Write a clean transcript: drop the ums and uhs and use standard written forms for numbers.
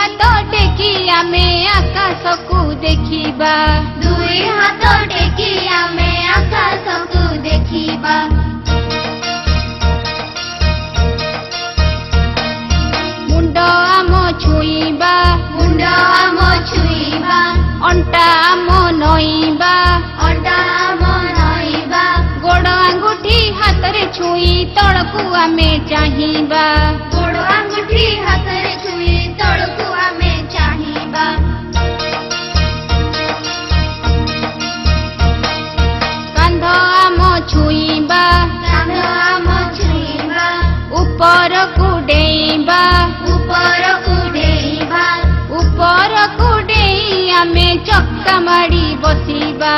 हाथ टेकी आमे आकाश को देखिबा दुई हाथ टेकी आमे आकाश को देखिबा मुंड आम छुईबा मुंड आम छुईबा अंटा आम नईबा अंटा आम नईबा गोड़ आंगुठी हाथ रे छुई तळकू आमे चाहिबा गोड़ आंगुठी हाथ रे छुई तळकू आमे चाहिबा कांध आम छुईबा कांध आम छुईबा ऊपर को डेईबा ऊपर को डेईबा ऊपर को डेई आमे चक्का मारी बसिबा